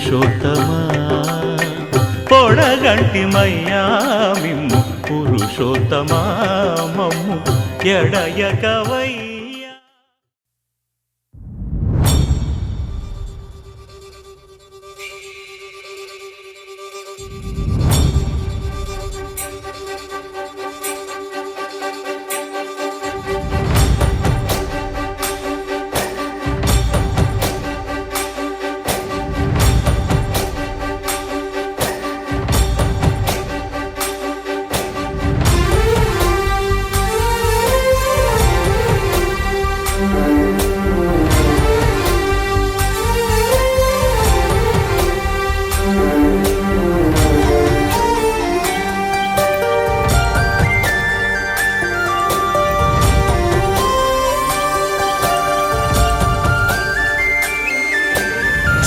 పురుషోత్తమా పొడగంటి మయ్యా మిమ్ము పురుషోత్తమా మమ్ము ఎడయకవయ్యా.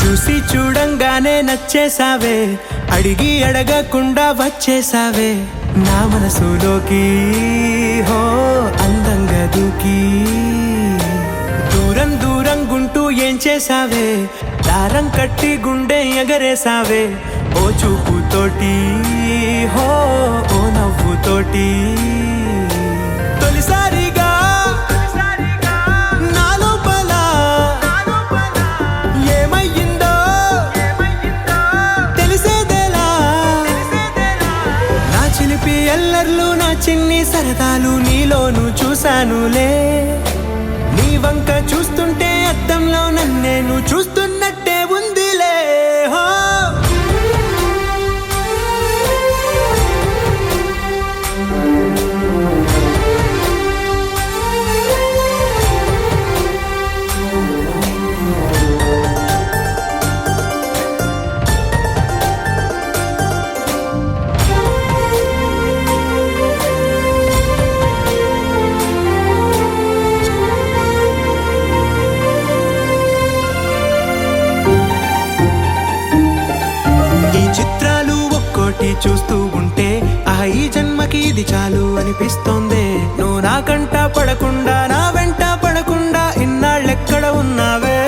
చూసి చూడంగానే నచ్చేసావే, అడిగి అడగకుండా వచ్చేసావే నా మనసులోకి. హో అందంగా దూకి దూరం దూరం గుంటూ ఏం చేసావే, దారం కట్టి గుండె ఎగరేసావే ఓ చూపుతోటి. హో ఓ నవ్వుతోటి తొలిసారిగా ఎల్లర్లు నా చిన్ని సరదాలు నీలోను చూశానులే. నీ వంక చూస్తుంటే అద్దంలో నన్నేను చూస్తున్నట్టే ఉందిలే. హో చూస్తూ ఉంటే ఈ జన్మకి ఇది చాలు అనిపిస్తోందే. నువ్వు నా కంట పడకుండా నా వెంట పడకుండా ఇన్నాళ్ళెక్కడ ఉన్నావే.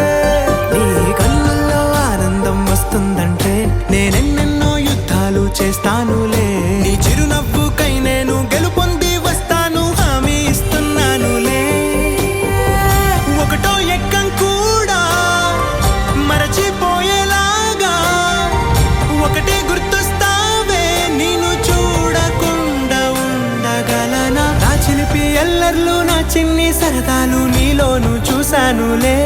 నీ కళ్ళల్లో ఆనందం వస్తుందంటే నేనెన్నెన్నో యుద్ధాలు చేస్తానులే. నీ చిరునవ్వుకై నేను గెలుపొంది వస్తాను హామీ ఇస్తున్నానులే. ఒకటో ఎక్కం కూడా మరచిపోయేలాగా ఒకటే గుర్తొస్తా. ఎల్లర్లు నా చిన్ని సరదాలు నీలోను చూశానులే.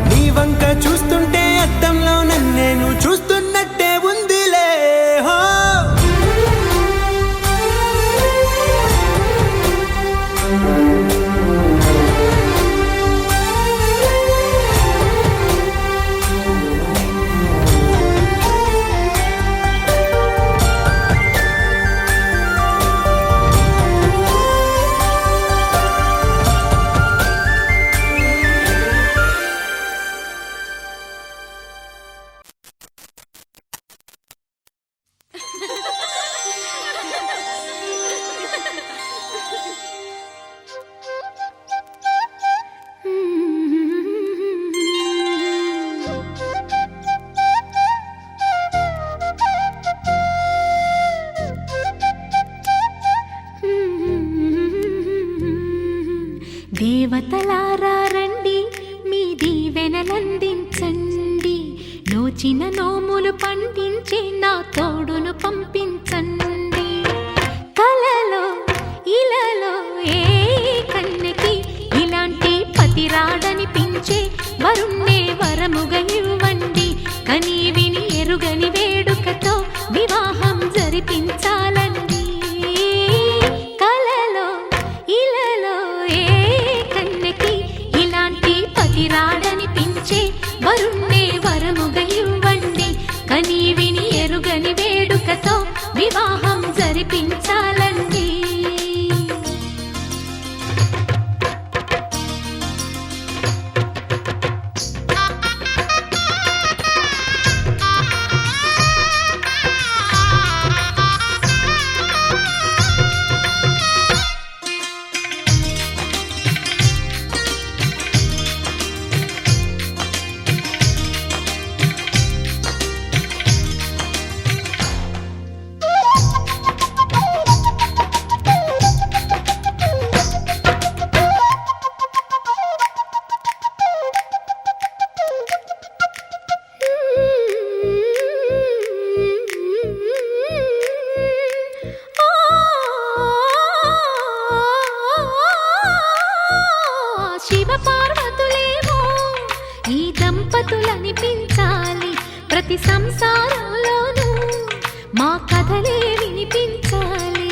నీ వంక చూస్తుంటే అద్దంలో నన్నేను చూస్తున్నట్టే ఉందిలే. హో దేవతలారా రండి, మీ దీవెనలందించండి. నోచిన నోములు పండించే నా తోడును పంపించండి. కలలో ఇలలో ఏ కన్నెకి ఇలాంటి పతిరాడనిపించే వరుణ్ణే వరముగా ఇవ్వండి. కని విని ఎరుగని వేడుకతో వివాహం జరిపించాలండి. కలలో ఇలలో ఏ కన్నెకి ఇలాంటి పతిరాడనిపించే వరుణ్ణే వరముగా ఇవ్వండి. కని విని ఎరుగని వేడుకతో వివాహం జరిపించాలండి. ప్రతి సంసారంలోనూ మా కథలే వినిపించాలి.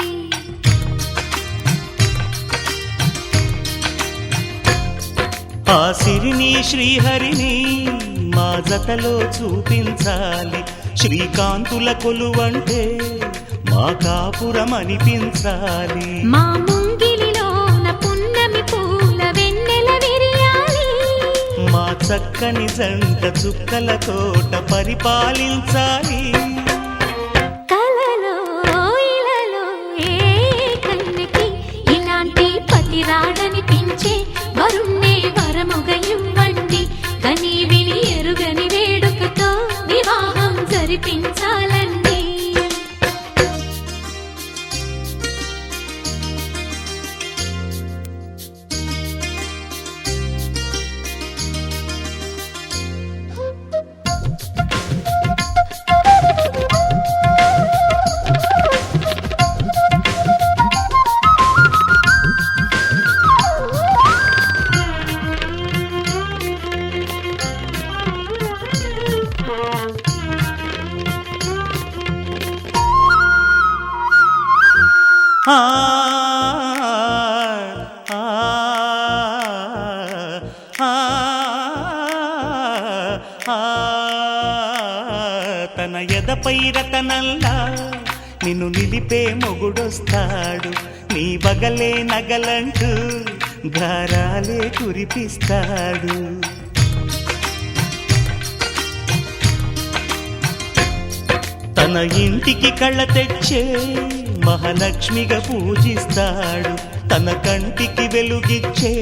ఆ సిరిని శ్రీహరిని మా జతలో చూపించాలి. శ్రీకాంతుల కొలువంటే మా కాపురం అనిపించాలి. మా ముంగిలిలోన పున్నమి పూల వెన్నెల విరియాలి. మా చక్కని జంట చుక్కల తోట పరిపాలించాలి. కలలో ఇలలో ఏ కన్నెకి ఇలాంటి పతి రాడనిపించే వరుణ్ణే వరముగా ఇవ్వండి. కని విని ఎరుగని వేడుకతో వివాహం జరిపించాలండి. ఆ ఆ ఆ తన ఎదపై రతనల్లా నిన్ను నిలిపే మొగుడొస్తాడు. నీ బగలే నగలంటూ గారాలే కురిపిస్తాడు. తన ఇంటికి కళ్ళ తెచ్చే మహాలక్ష్మిగా పూజిస్తాడు. తన కంటికి వెలుగిచ్చే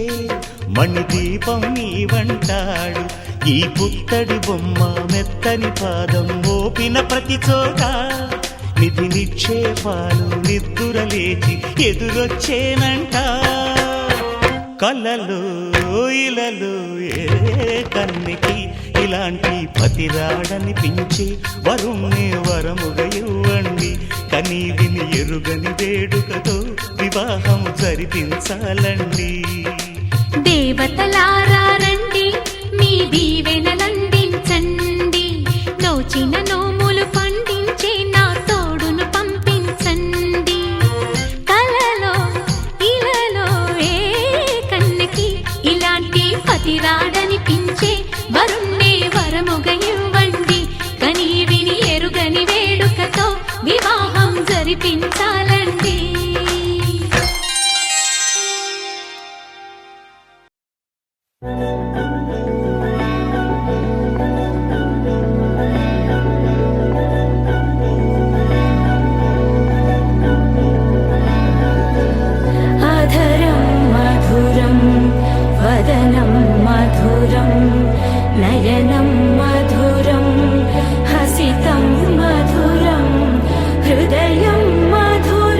మణిదీపం నీవంటాడు. ఈ పుత్తడి బొమ్మ మెత్తని పాదం మోపిన ప్రతి చోట నిధి నిక్షేపాలు నిద్దురలేచి ఎదురొచ్చేనంట. కలలో ఇలలో ఏ కన్నెకి ఇలాంటి పతి రాడనిపించి వరుణ్ణి వరముగా ఇవ్వండి. కని విని ఎరుగని వేడుకతో వివాహం జరిపించాలండి. దేవతలారా రండి, మీ దీవెనలందించండి. నోచిన నోములు పండించే నా తోడును పంపించండి. కలలో ఇలలో ఏ కన్నెకి ఇలాంటి పతి రాడనిపించే వరుణ్ణే వరముగా ఇవ్వండి. కని విని ఎరుగని వేడుకతో వివాహం జరిపించాలండి. అధరం మధురం వదనం మధురం నయనం మధురం హసితం మధురం హృదయం మధురం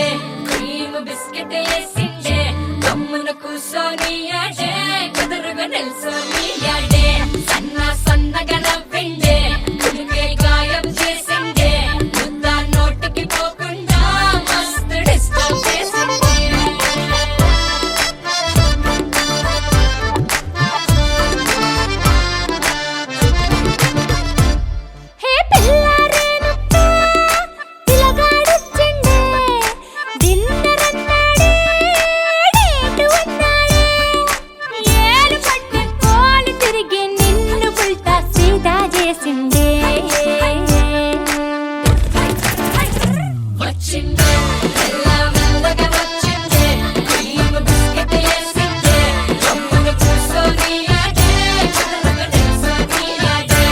వచ్చిందే క్రీమ్ బిస్కెట్ వేసిందే గమ్మున కూసోని ఆడే కుదురుగా నిల్సోని ఆడే సన్నగా నవ్విండే కులికే గాయం చేసిందే ముద్ద నోటికి పోకుండా మస్తు డిస్టర్బ్ చేసిందే హే పిల్లారేనుక్క పిల్లగాడొచ్చిండే డిన్నర్ అన్నాడే డేటు అన్నాడే ఏలు పట్టి కోలు తిరిగి నిన్ను పుల్టా సీదా చేసిండే వచ్చిందే మెల్లగా వచ్చిందే క్రీమ్ బిస్కెట్ వేసిందే గమ్మున కూసోని ఆడే కుదురుగా నిల్సోని ఆడే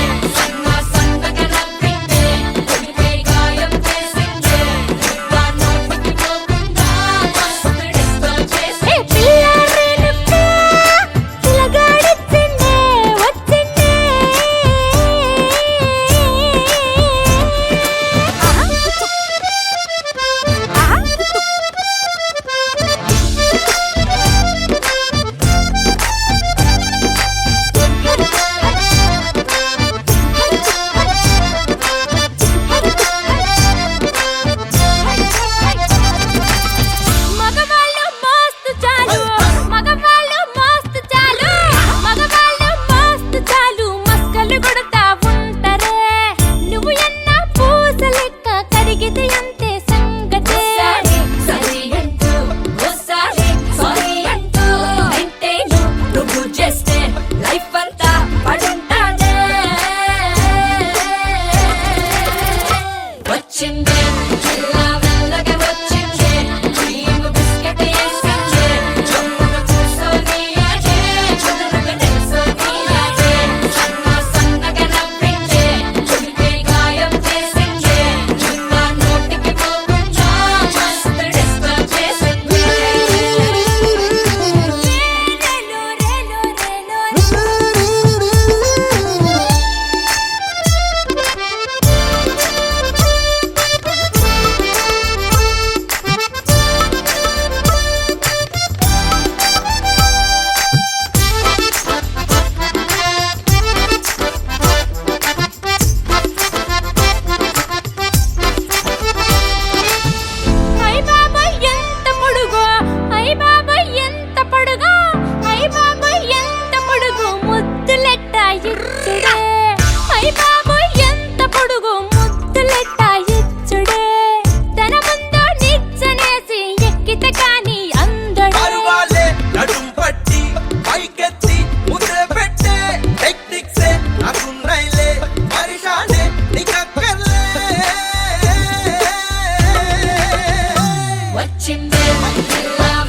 సన్నగా నవ్విందే కులికే గాయం చేసిందే ముద్ద నోటికి పోకుండా మస్తు డిస్టర్బ్ హే చేసిందే పిల్లారేనుక్క పిల్లగాడొచ్చిండే వచ్చిండే మగవాళ్ళు మస్తు చాలు మగవాళ్ళు మస్తు చాలు మగవాళ్ళు మస్తు చాలు మస్కలు కొడతా ఉంటారే నువ్వు ఎన్న పూస లెక్క కరిగితే అంతే సంగతే సరి అంటూ ఓసారి సారీ అంటూ అంటే నువ్వు చేస్తే లైఫ్ అంతా పడుంటాడే వచ్చిందే మెల్లగా వచ్చిందే క్రీమ్ బిస్కెట్ వేసిందే గమ్మున కూసోని ఆడే కుదురుగా నిల్సోని ఆడే సన్నగా నవ్విందే కులికే గాయం చేసిందే ముద్ద నోటికి పోకుండా మస్తు డిస్టర్బ్ చేసిందే అయ్ బాబాయ్ ఎంత పొడుగో అయ్ బాబాయ్ ఎంత పొడుగో అయ్ బాబాయ్ ఎంత పొడుగు ముద్దులెట్ట ఇచ్చుడే అయ్ బాబాయ్ ఎంత పొడుగు ముద్దులెట్ట ఇచ్చుడే తన ముందు నిచ్చనేసి ఎక్కితే కాని అందడే పరువాలే నడుం పట్టి పైకెత్తి ముద్ర పెట్టే టెక్నిక్సే నాకున్నైలే పరిశానే నీకక్కర్లే వచ్చిందే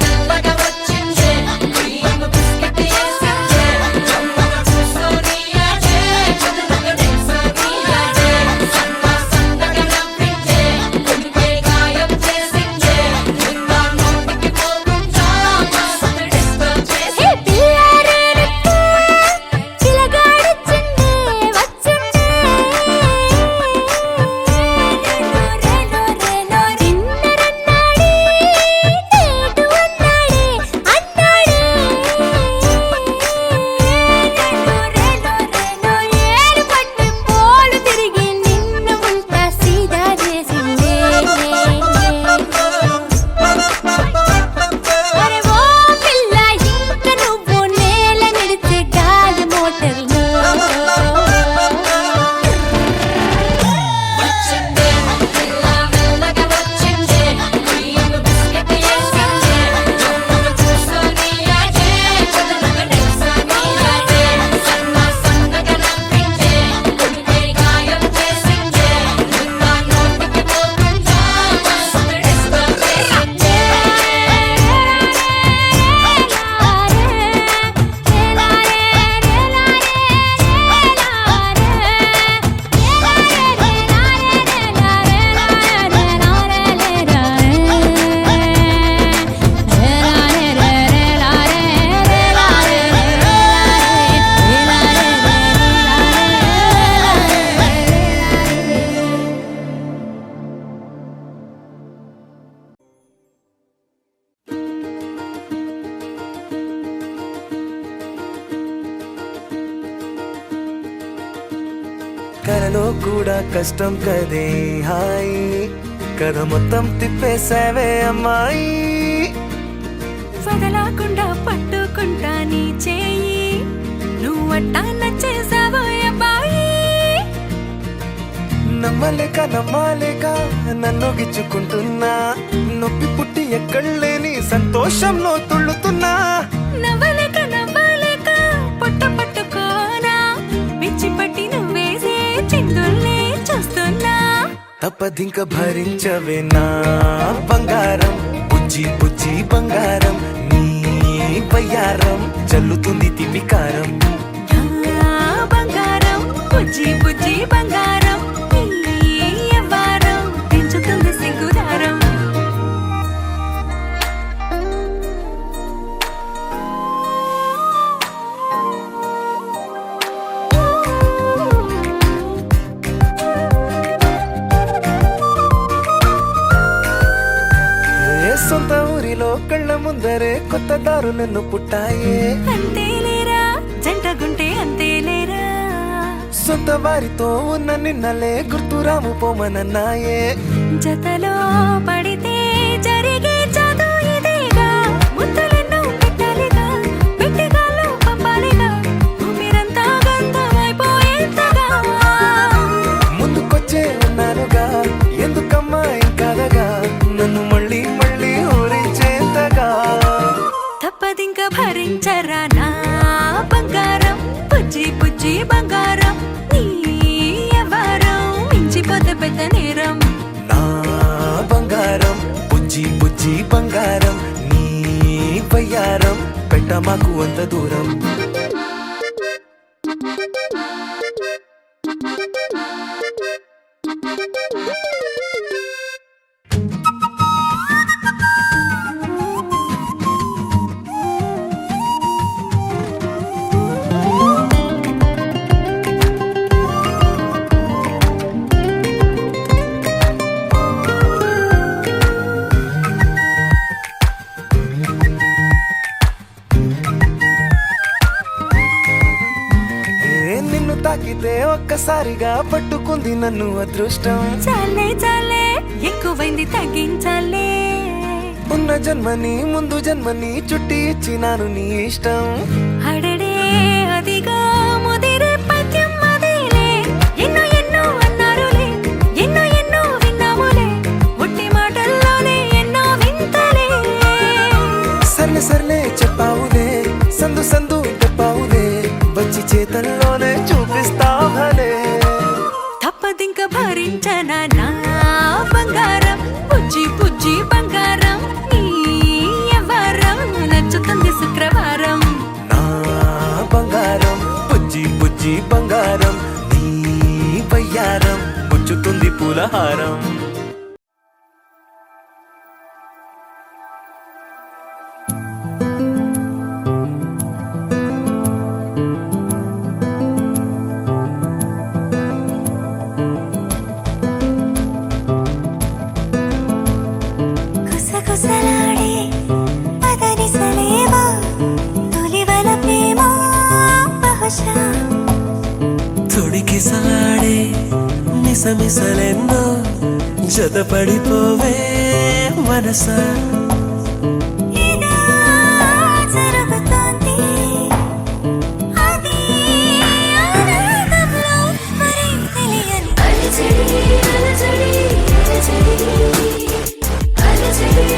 మెల్లగా వచ్చిందే క్రీమ్ బిస్కెట్ వేసిందే గమ్మున కూసోని ఆడే కుదురుగా నిల్సోని ఆడే సన్నగా నవ్విందే కులికే గాయం చేసిందే ముద్ద నోటికి పోకుండా మస్తు డిస్టర్బ్ హే చేసిందే పిల్లారేనుక్క పిల్లగాడొచ్చిండే వచ్చిండే డిన్నర్ అన్నాడే కలలో కూడా కష్టం కదే హాయ్ కథ మొత్తం తిప్పేసావే అమ్మాయి వదలకుండా పట్టుకుంటా నీ చేయి నువ్వట్టా నచ్చేసావో అబ్బాయి నమ్మలేక నన్ను గిచ్చుకుంటున్నా నొప్పి పుట్టి ఎక్కడలేని సంతోషంలో తుళ్ళుతున్నా నవ్వలేక పొట్ట పట్టుకోనా పిచ్చి పట్టి నువ్వేసే చిందుల్ని చూస్తున్నా తప్పదింక భరించవే నా బంగారం బుజ్జి బుజ్జి బంగారం నీ బయ్యారం చల్లుతుంది తిమికారం బంగారం బుజ్జి బుజ్జి బంగారం నీ యవ్వారం పెంచుతుంది సిగ్గుదారం ఏ సొంత ఊరిలో కళ్ళ ముందరే కొత్త దారులను పుట్టాయే అంతేలేరా జంటగుంటే అంతేలేరా సొంత వారితో ఉన్న నిన్నలే గుర్తురాము పోమనన్నాయే జతలో పడితే జరిగే చదువు ఇదేగా ముద్దలెన్నో పెట్టాలిగా పెట్టిగాల్లో పంపాలిగా ఊపిరంతా గంతమైపోయేంతగా ముందుకొచ్చే ఉన్నానుగా ఎందుకమ్మా ఇంకాదగా నన్ను మళ్ళీ మళ్ళీ ఊరించేంతగా తప్పదింక భరించరా నా బంగారం బుజ్జి బుజ్జి బంగారం నీ యవ్వారం మించిపోతే పెద్ద నేరం నా బంగారం బుజ్జి బుజ్జి బంగారం నీ బయ్యారం పెట్ట మాకు అంత దూరం నిన్ను తాకితే ఒక్కసారిగా పట్టుకుంది నన్ను అదృష్టం చాలే ఎక్కువైంది తగ్గించాలే ఉన్న జన్మని ముందు జన్మని చుట్టి ఇచ్చినాను నీ ఇష్టం అడడే అదిగా ముదిరే పద్యం అదేలే ఎన్నో అన్నారులే ఎన్నో విన్నాములే ఒట్టి మాటల్లోనే ఎన్నో వింతలే సర్లే చెప్పావులే సందు చెప్పావులే వచ్చి చేతల్లోనే చూపిస్తావలే తప్పదింక భరించనా నా బంగారం బుజ్జి బుజ్జి బంగారం నీ యవ్వారం నచ్చుతుంది శుక్రవారం నా బంగారం బుజ్జి బుజ్జి బంగారం నీ బయ్యారం పుచ్చుతుంది పూలహారం కుసకుసలాడే పదనిసలేవా తొలివల ప్రేమ బహుశా తొడికిసలాడే మిసమిసలెన్నో జతపడిపోవే మనసా ఇలా జరుగుతోంది అది ఆనందంలో మరి తెలియని అలజడి అలజడి అలజడి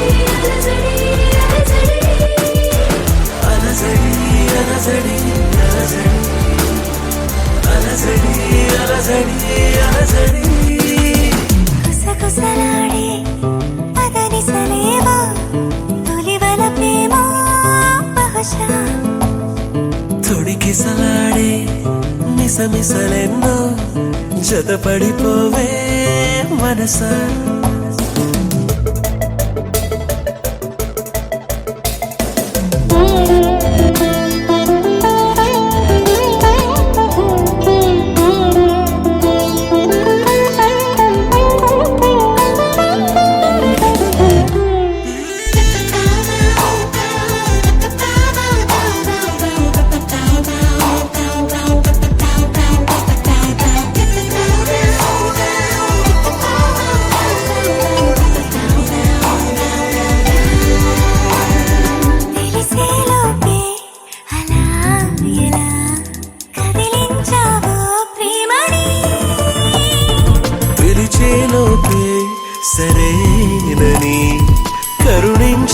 అలజడి అలజడి కుసకుసలాడే పదనిసలేవా తొలివల ప్రేమ బహుశా తొడికిసలాడే మిసమిసలెన్నో జతపడిపోవే మనసా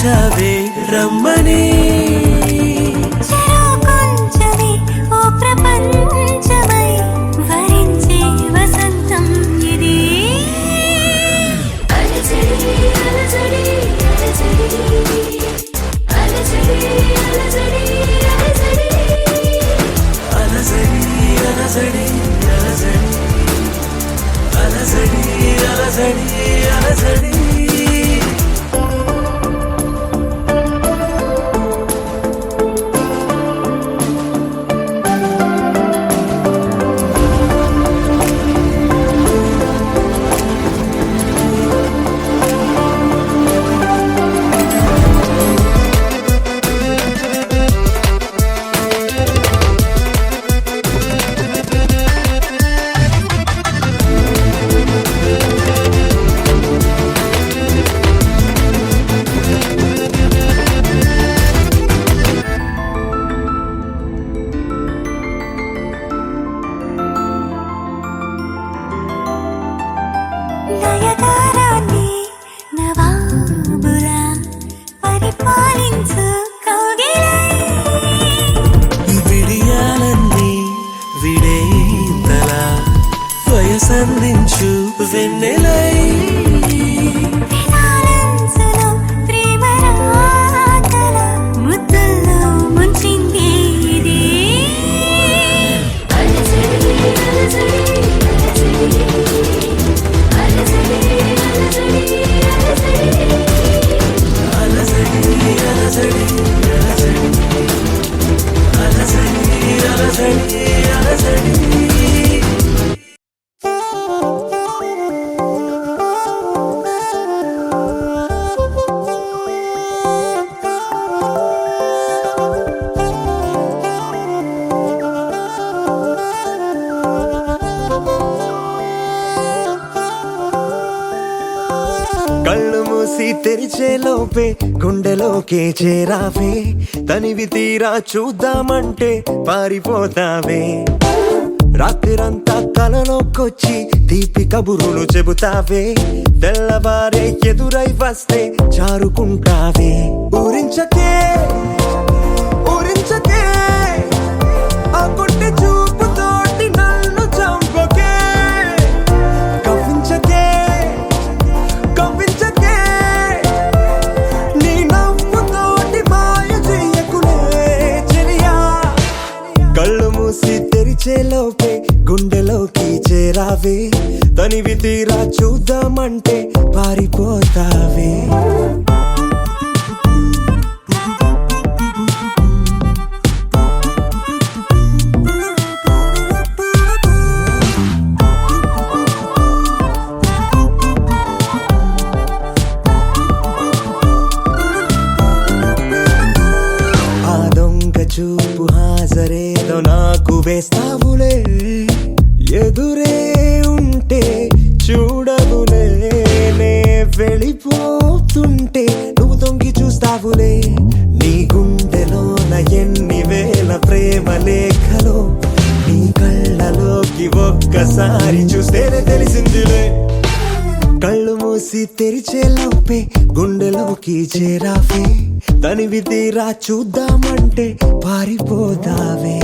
పిలిచావే రమ్మని చెరో కొంచెమే ఓ ప్రపంచమై వరించే వసంతం ఇది అలజడి అలజడి అలజడి అలజడి అలజడి అలజడి అలజడి అలజడి అలజడి అలజడి అలజడి నయగారాన్ని నవాబులా పరిపాలించు కౌగిలై విడియాలన్నీ విడేతల వయసందించు వెన్నెలై వినాలంచులో ప్రేమ రాతల ముద్దుల్లో ముంచింది ఇది అలజడి అలజడి అలజడి అలజడి అలజడి అలజడి అలజడి అలజడి కళ్ళు మూసి తెరిచే లోపే గుండెలోకే చేరావే తనివి తీరా చూద్దామంటే పారిపోతావే రాత్రిరంతా కలలోకొచ్చి తీపి కబురులు చెబుతావే తెల్లవారే ఎదురై వస్తే జారుకుంటావే ఊరించకే ఊరించకే ఆ కొట్టె చూపుతోటి నన్ను చంపకే కవ్వించకే కవ్వించకే నీ నవ్వుతోటి మాయ చెయ్యకులే చెలియా కళ్ళు మూసి తెరిచే లోపే గుండెలోకి చేరావే తనివి తీరా చూద్దామంటే పారిపోతావే ఆ దొంగ చూపు హాజరేదో నాకు వేస్తావులే ఎదురే ఉంటే చూడవులే నే వెళ్ళిపోతుంటే నువ్వు తొంగి చూస్తావులే నీ గుండెలోన ఎన్ని వేల ప్రేమ లేఖలో నీ కళ్ళలోకి ఒక్కసారి చూస్తేనే తెలిసిందిలే కళ్ళు మూసి తెరిచే లోపే గుండెలోకి చేరావే తనివి తీరా చూద్దామంటే పారిపోతావే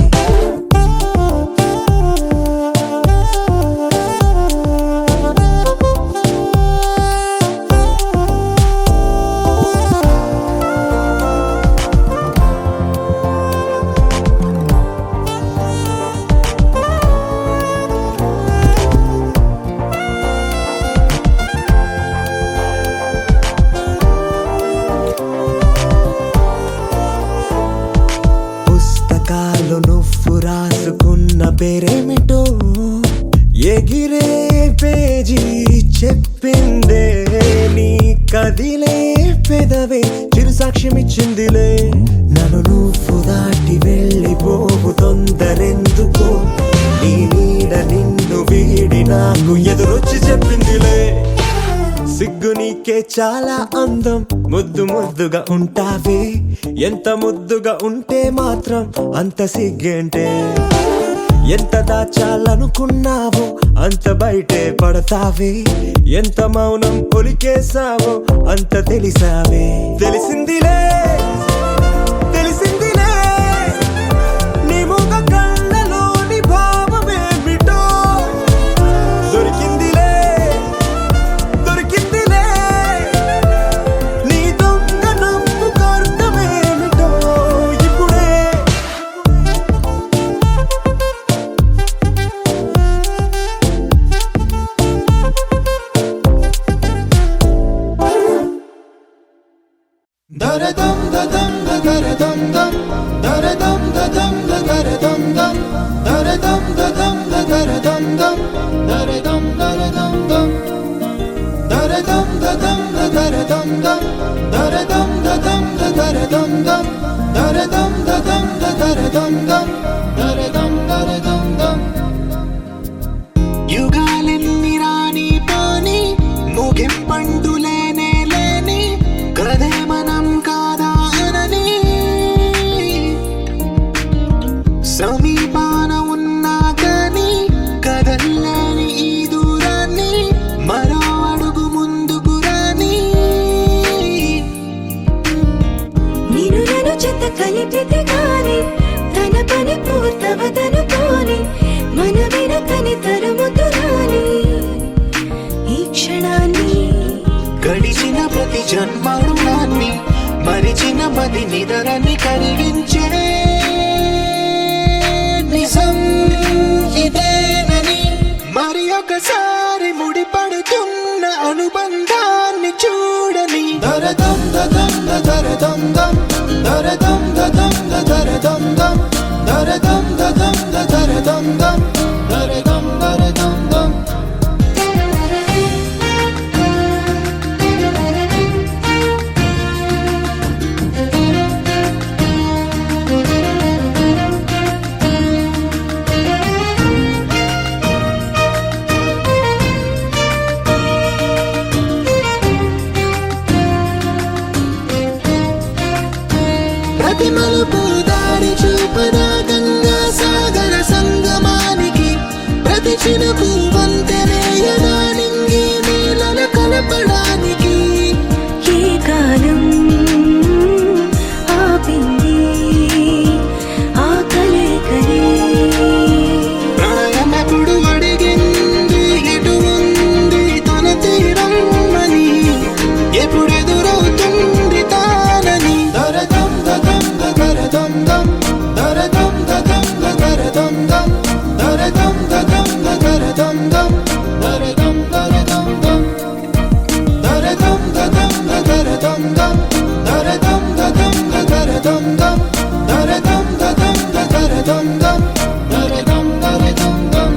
పుస్తకాలు నువ్వు రాసుకున్న పేరేమిటో ఎగిరే పేజీ చెప్పిందే నీ కదిలే పెదవే చిరు సాక్ష్యమిచ్చిందిలే నన్ను నువ్వు దాటి వెళ్ళిపోవు తొందరెందుకో నీ నీడ నిన్ను వీడి నాకు ఎదురొచ్చి చెప్పిందిలే సిగ్గు నీకే చాలా అందం ముద్దు ముద్దుగా ఉంటావే ఎంత ముద్దుగా ఉంటే మాత్రం అంత సిగ్గేంటే ఎంత దాచాలనుకున్నావో అంత బయటే పడతావే, ఎంత మౌనం ఒలికేసావో అంత తెలిసావే. తెలిసిందిలే తెలిసిందిలే నీ ముఖ కళ్ళలోని భావమేమిటో. దొరికిందిలే దొరికిందిలే నీ దొంగ నవ్వుకు అర్థమేమిటో ఇప్పుడే. దరదం దదం దరదం దం దరదం దదం దరదం దం దరదం దదం దరదం దం దరదం దరదం దం దరదం దదం దరదం దం దరదం దదం దరదం దం దరదం దదం దరదం దం దరదం దరదం దం. యుగాలెన్ని రాని పోని ముగింపండు లేనే లేని కదే మనం కాదా అనని సమీపాన ఉన్నా కానీ కదల్లేని ఈ దూరాన్ని మరో అడుగు ముందుకు రాని. నిన్ను నన్ను చెత్త కలిపితే గాని తన పని పూర్తవదనుకోని మన వెనకని తరుముతురాని ఈ క్షణాన్ని. గడిచిన ప్రతి జన్మరుణాన్ని మరిచిన మది నిదరని కలిగించే నిజం ఇదేనని మరి ఒకసారి ముడిపడుతున్న అనుబంధాన్ని చూడని. దరదం దదం దరదం దం దరదం దదం దరదం దం దరదం దదం దరదం దం దరదం దరదం దం. ప్రతి మలుపు దారి చూపదా గంగా సాగర సంగమానికి, ప్రతి చినుకు వంతెనేయదా నింగి నీళ్ళను కలపడానికి. ఏ కాలం ఆపింది ఆ కలయికని. ప్రళయనకుడు అడిగింది ఎటు ఉంది తన తీరమ్మని, ఎప్పుడెదురవుతుంది తానని. దరదం దదం దరదం దం దరదం దదం దరదం దం దరదం దదం దరదం దం దరదం దరదం దం దరదం దదం దరదం దం దరదం దదం దరదం దం దరదం దదం దరదం దం దరదం దరదం దం.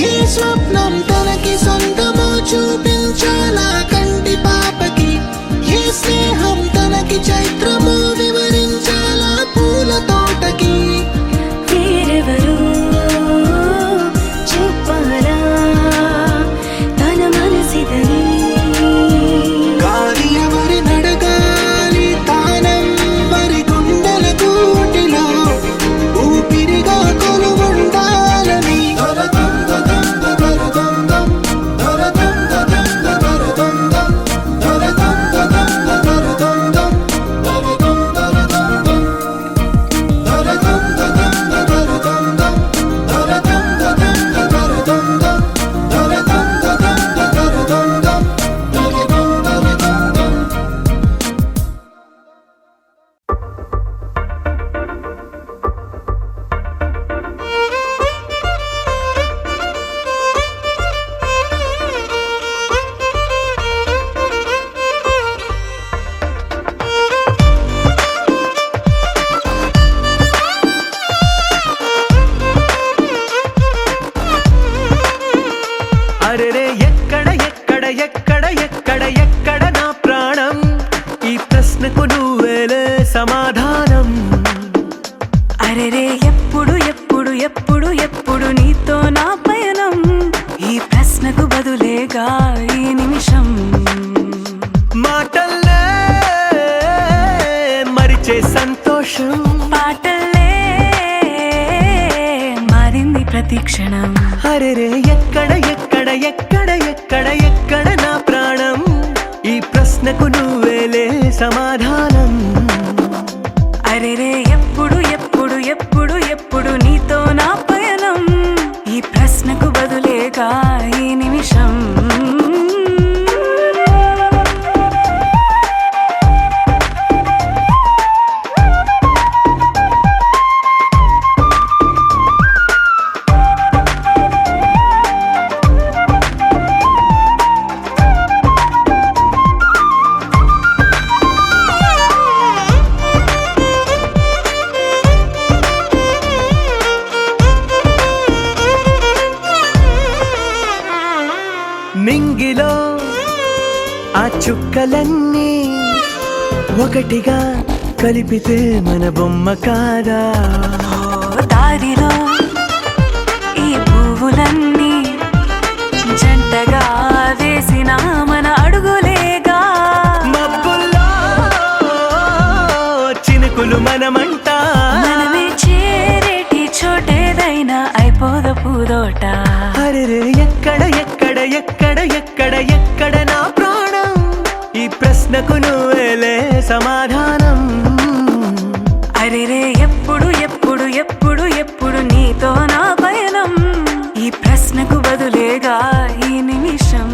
ఏ స్వప్నం తనకి సొంతమో చూపించాలా కంటి పాపకి, ఏ స్నేహం తనకి చైత్రమో వివరించాలా పూల తోటకి. వేరెవరో చెప్పాలా తన మనసిదని. గాలి ఎవరి నడగాలి తానం మరి గుండెల కూటిలో ఊపిరిగా కొలువుండాలని. దరదం దదం దరదం దం దరదం దదం దరదం దం దరదం దదం దరదం దం దరదం దరదం దం దరదం దదం దరదం దం దరదం దదం దరదం దం దరదం దదం దరదం దం దరదం దరదం దం. అరెరే ఎక్కడ ఎక్కడ ఎక్కడ ఎక్కడ ఎక్కడ నా ప్రాణం బదులేగా ఈ నిమిషం. మాటల్లే మరిచే సంతోషం, పాటల్లే మారింది ప్రతి క్షణం. అరెరే ఎక్కడ ఎక్కడ ఎక్కడ ఎక్కడ ఎక్కడ నా ప్రాణం, ఈ ప్రశ్నకు నువ్వేలే సమాధానం. అరెరే ఎప్పుడు ఎప్పుడు ఎప్పుడు ఎప్పుడు నీతో నా పయనం, ఈ ప్రశ్నకు బదులేగా ఈ నిమిషం. నింగిలో ఆ చుక్కలన్నీ ఒకటిగా కలిపితే మన బొమ్మ కాదా. దారిలో ఈ పువ్వులన్నీ జంటగా వేసిన మన అడుగులేగా. మబ్బుల్లో చినుకులు మనమంట, మనమే చేరేటి చోటేదైనా అయిపోద పూదోట. అరెరే ఎక్కడ ఎక్కడ ఎక్కడ ఎక్కడ ఎక్కడ నా ప్రాణం, ఈ ప్రశ్నకు నువ్వేలే సమాధానం. అరెరే ఎప్పుడు ఎప్పుడు ఎప్పుడు ఎప్పుడు నీతో నా పయనం, ఈ ప్రశ్నకు బదులేగా ఈ నిమిషం.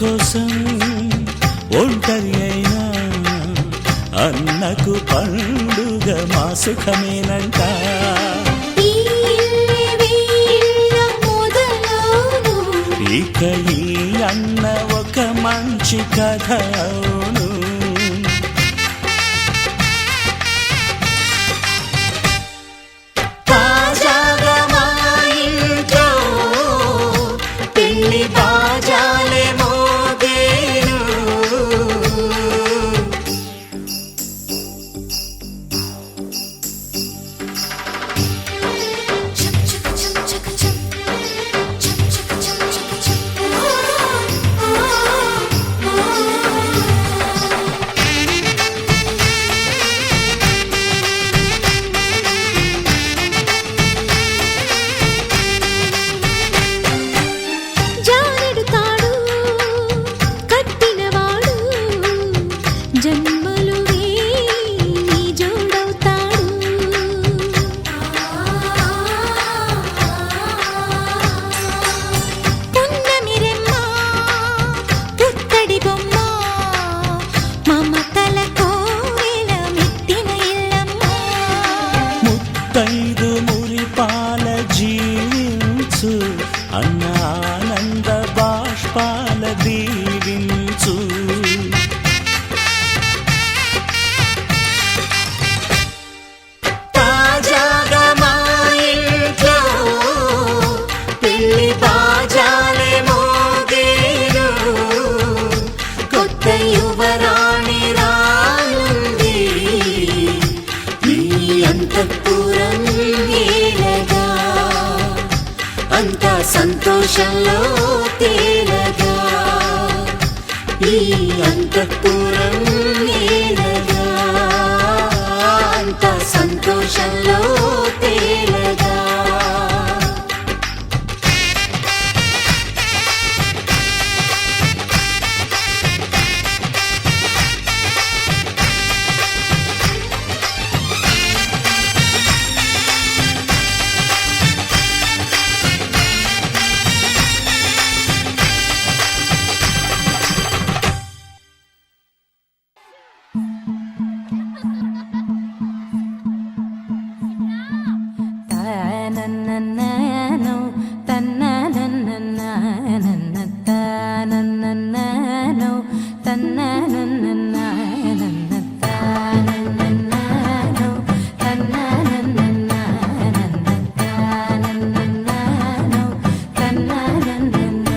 కోసం ఒంటరి అయినా అన్నకు పండుగ మా సుఖమేనంట. ఈ వీళ్ళ మొదలవును ఇక ఈ అన్న ఒక మంచి కథ అవును. తాజాగా మా ఇంట్లో పెళ్లి బాజాలే మోగేను. చక్ చక్ చక్ చక్ చక్ చక్ చక్ చక్ చక్ చక్ జానెడు తాడు కట్టినవాడు జన్మలు వేయి జోడవుతాడు. పున్నమి రెమ్మ పుత్తడి బొమ్మ మమతల కోవెల మెట్టిన ఇల్లమ్మ. ముత్తైదు మురిపాల జీవించు అన్న ఆనంద బాష్పాల దీవించు. తాజాగా మా ఇంట్లో పెళ్లి బాజాలే మోగేను. కొత్త యువరాణి రానుంది ఈ అంతఃపురం ఏలగా అంతా సంతోషంలో తేలగా ఈ అంతఃపురం ఏలగా అంతా సంతోషంలో తేలగా. తనననననో తనననననన తనననననో తనననననన తనననననో తనననననన తనననననో తనననననన.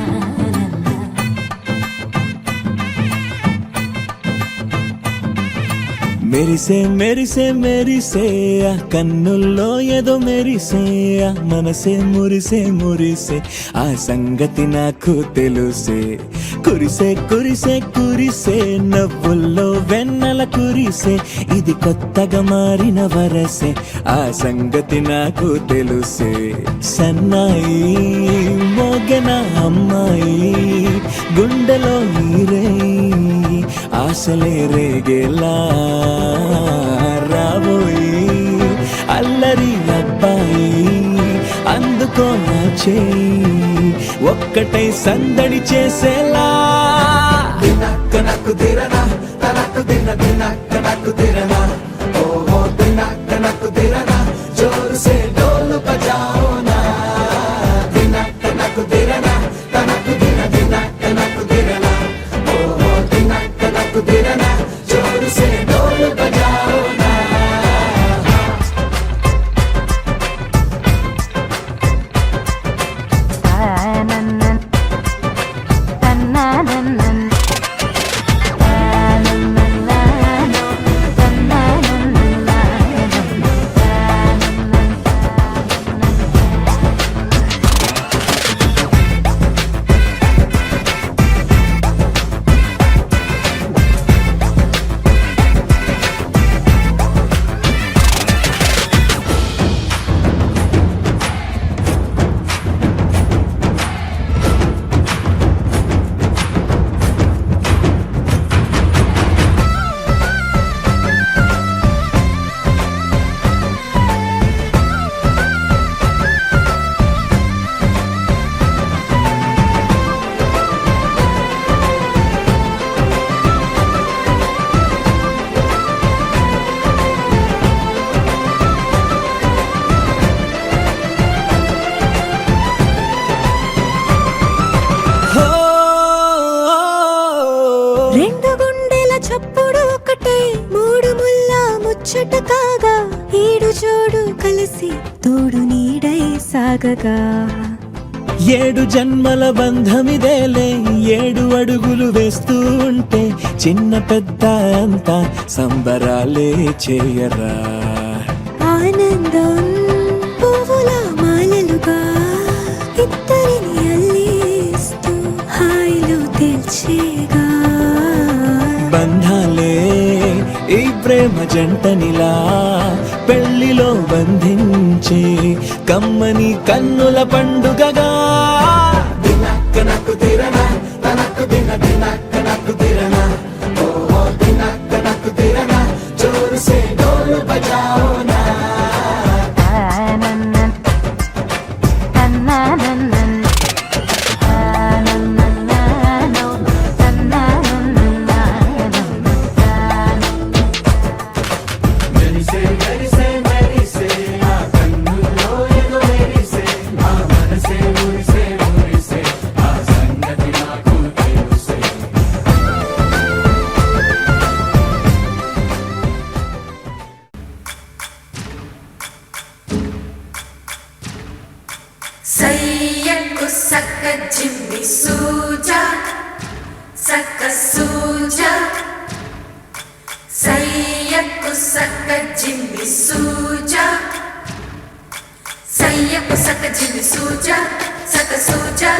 మెరిసే మెరిసే మెరిసే ఆ కన్నుల్లో ఏదో మెరిసే ఆ మనసే మురిసే మురిసే ఆ సంగతి నాకు తెలుసే. కురిసే కురిసే కురిసే నవ్వుల్లో వెన్నెల కురిసే ఇది కొత్తగా మారిన వరసే ఆ సంగతి నాకు తెలుసే. సన్నాయి మోగన అమ్మాయి గుండెలో ఈరే ఆశలే రేగేలా రాబోయి అల్లరి అబ్బాయి అందుకో నా చేయి ఒక్కటై సందడి చేసేలా. దినక్క నాకు దిరనా తనకు దిన దినక్క నాకు దిరనా ఓహో దినక్క నాకు దిరనా జోరు సే డోలు బజాओ నా. దినక్క నాకు దిరనా తనకు దిన దినక్క నాకు దిరనా ఓహో దినక్క నాకు దిరనా జోరు సే డోలు బజాओ నా. తన్ననననన తన్నననననో తన్న ముచ్చట కాగా ఈడు జోడు కలిసి తోడు నీడై సాగగా 7 జన్మల బంధమిదేలే 7 అడుగులు వేస్తూ ఉంటే చిన్న పెద్ద అంతా సంబరాలే చేయరా ఆనందం పువ్వుల మాలలుగా ఇద్దరిని అల్లిస్తూ హాయిలో తెల్చేగా బంధాలే ఈ ప్రేమ జంటనిలా పెళ్లిలో బంధించే కమ్మని కన్నుల పండుగగా దినక్కనకు తిరనా తనకు దిన దినక్కనకు తిరనా ఓహో దినక్కనకు తిరనా జోరు సే డోలు బజాओ నా సయ్యకు సక్క జిమ్మి సూజా సక్క సూజా సయ్యకు సక్క జిమ్మి సూజా సయ్యకు సక్క జిమ్మి సూజా సక్క సూజా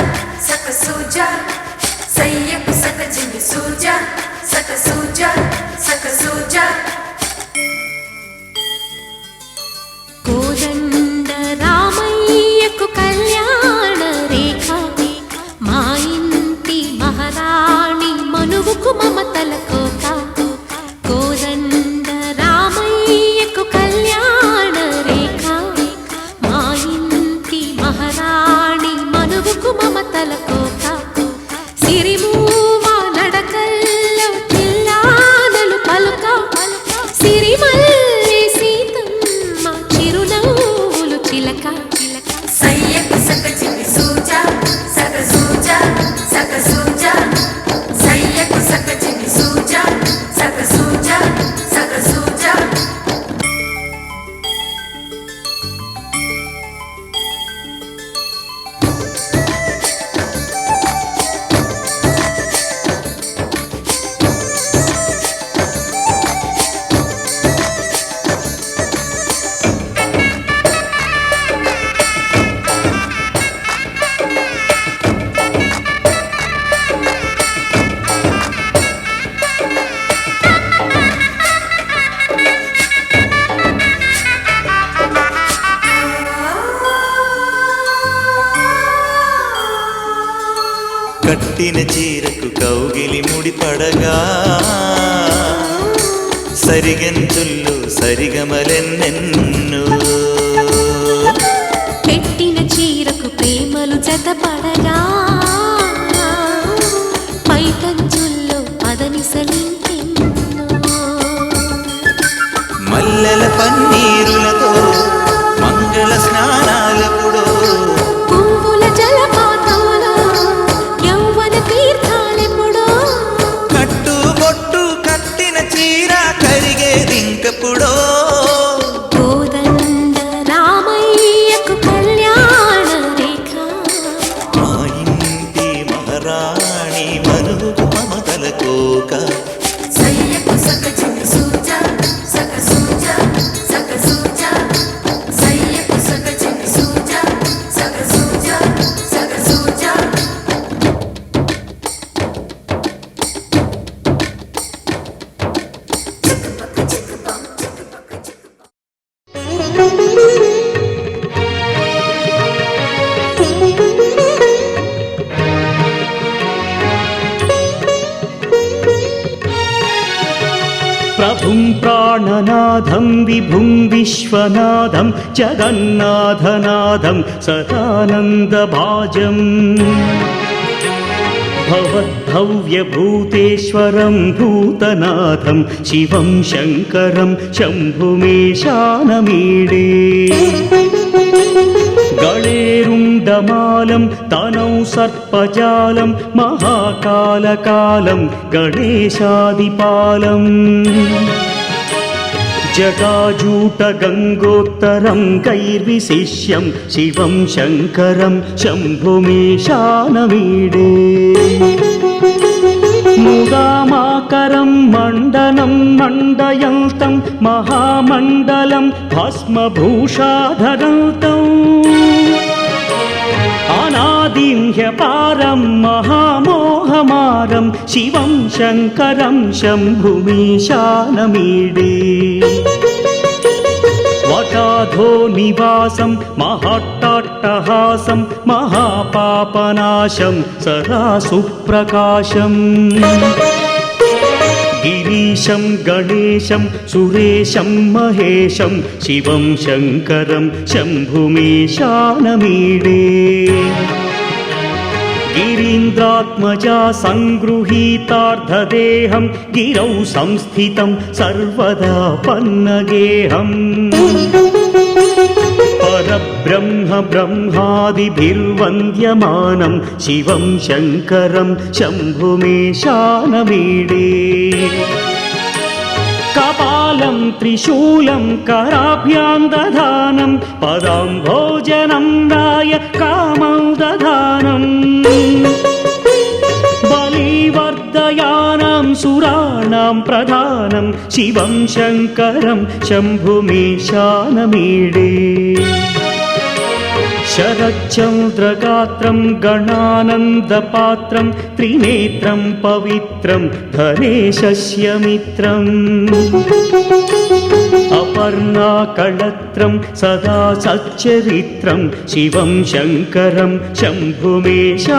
సక్క సూజా సయ్యకు సక్క జిమ్మి సూజా సక్క సూజా సక్క సూజా కోదండ రామయ్యకు కళ్యాణ రేఖ మా ఇంటి మహారాణి మనువుకు మమతల కోక కోదండ రామయ్యకు కళ్యాణ రేఖ మా ఇంటి మహారాణి మనువుకు మమతల కోక సిరిమూవా నడకల్లో చిల్లానలు పలుక సిరిమల్లి సీతమ్మ చిరునవ్వులు చిలక సయ్యకు సక జిమ్మి సూజా సక సూజా సక సూజా సయ్యకు సక జిమ్మి సూజా సక సూజా సక సూజా కట్టిన చీరకు కౌగిలి ముడిపడగా సరిగంతుల్లో సరిగమలెన్నెన్ను పెట్టిన చీరకు ప్రేమలు జతపడగా పైకంచుల్లో పదనిసలింకెన్నో మల్లెల పన్నీరులతో మంగళ స్నానాలెప్పుడో పువ్వుల జలపాతంలో యౌవన తీర్థాలెప్పుడో కట్టుబొట్టు కట్టిన చీర కరిగేదింకప్పుడో కోదండ రామయ్యకు కళ్యాణ రేఖ మా ఇంటి మహారాణి మనువుకు మమతల కోక సయ్యకు సక జిమ్మి సూజా సక సూజా సక సూజా సయ్యకు సక జిమ్మి సూజా సక సూజా సక సూజా చిక్కుపక్క చిక్కుపం చిక్కుపక్క చిక్కుపం ప్రభుం ప్రాణనాథం విభుం విశ్వనాథం జగన్నాథనాథం సదానందభాజం భవద్భవ్యభూతేశ్వరం భూతనాథం శివం శంకరం శంభుమేశానమీడే గళేరుండమాలం తనౌ సర్పజాలం మహాకాలకాలం గణేశాదిపాలం జటాజూటగంగోత్తరం కైర్విశిష్యం శివం శంకరం శంభుమీశానమీడే ముదామాకరం మండనం మండయంతం మహామండలం భస్మభూషాధరంతం అనాదిం హ్యపారం మహామోహమారం శివం శంకరం శంభుమీశానమీడే వటాధో నివాసం మహట్టాట్టహాసం మహాపాపనాశం సదా సుప్రకాశం గిరీశం గణేశం సురేశం మహేశం శివం శంకరం శంభుమీశానమీడే గిరీంద్రాత్మజా సంగృహీతార్ధదేహం గిరౌ సంస్థితం సర్వదా పన్నగేహం పరబ్రహ్మ బ్రహ్మాదిభిర్వంద్యమానం శివం శంకరం శంభుమీశానమీడే కపాలం త్రిశూలం కరాభ్యాం దధానం పదాంభోజనం రాయ కామం దధానం బలివర్ధయానాం సురాణాం ప్రధానం శివం శంకరం శంభుమీశానమీడే శరచంద్రగాత్రం గణానందపాత్రం త్రినేత్రం పవిత్రం ధనేశస్య మిత్రం అపర్ణాకళత్రం సదా సచ్చరిత్రం శివం శంకరం శంభుమీశానమీడే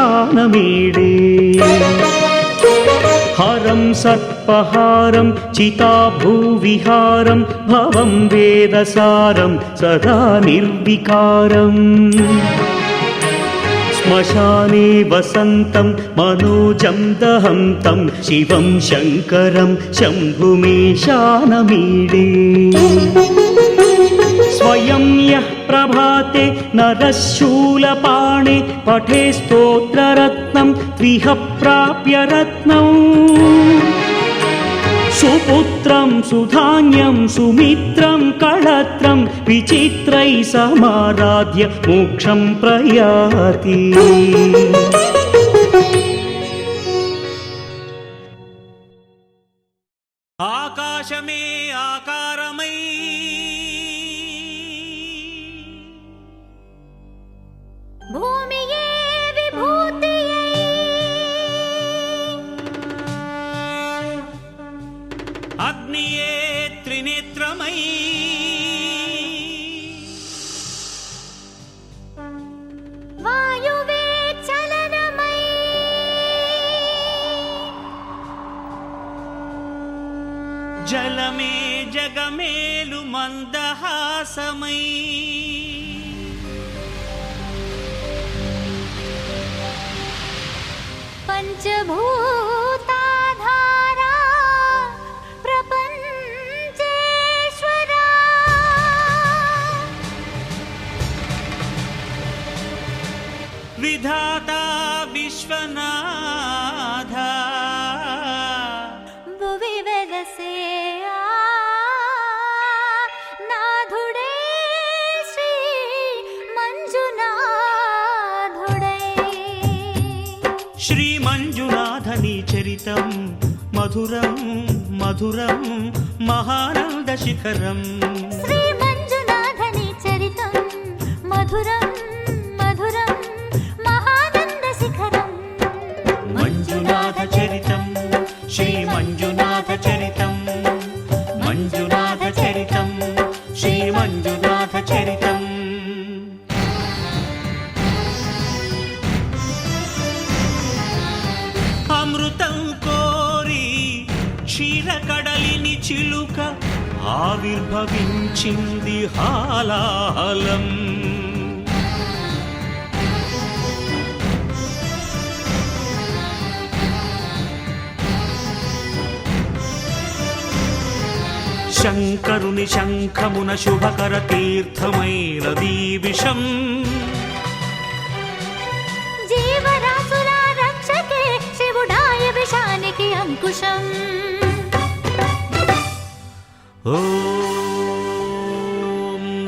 హరం సర్పహారం చితాభూవిహారం భవం వేదసారం సదా నిర్వికారం శ్మశానే వసంతం మనోజం దహంతం శివం శంకరం శంభుమీశానమీడే స్వయం యః ప్రభాతే నరశూలపాణే పఠే స్తోత్రరత్నం త్రిహ ప్రాప్య రత్నం సుపుత్రం సుధాన్యం సుమిత్రం కళత్రం విచిత్రై సమారాధ్య మోక్షం ప్రయాతి ఆకాశమే ఆకారమై భూమియే విభూతియై అగ్నియే త్రినేత్రమై వాయువే చలనమై జలమే జగమేలు మందహాసమై పంచభూతాధారా ప్రపంచేశ్వరా విధాత విశ్వనాథ భువి వెలసే నాథుడే శ్రీ మంజునాథుడై శ్రీ మంజునాథని చరితం మధురం మధురం మహానంద శిఖరం శ్రీ మంజునాథని చరితం మధురం మధురం మహానంద శిఖరం మంజునాథ చరితం శ్రీ మంజునాథ చరితం మంజునాథ చరితం శ్రీ మంజునాథ చరితం అమృతం కోరి క్షీరకడలిని చిలుక ఆవిర్భవించింది హాలాహలం శంకరుని శంఖమున శుభకర తీర్థమైనదీ విషం జీవరాశుల రక్షకే శివుడాయ విషానికి అంకుశం ఓ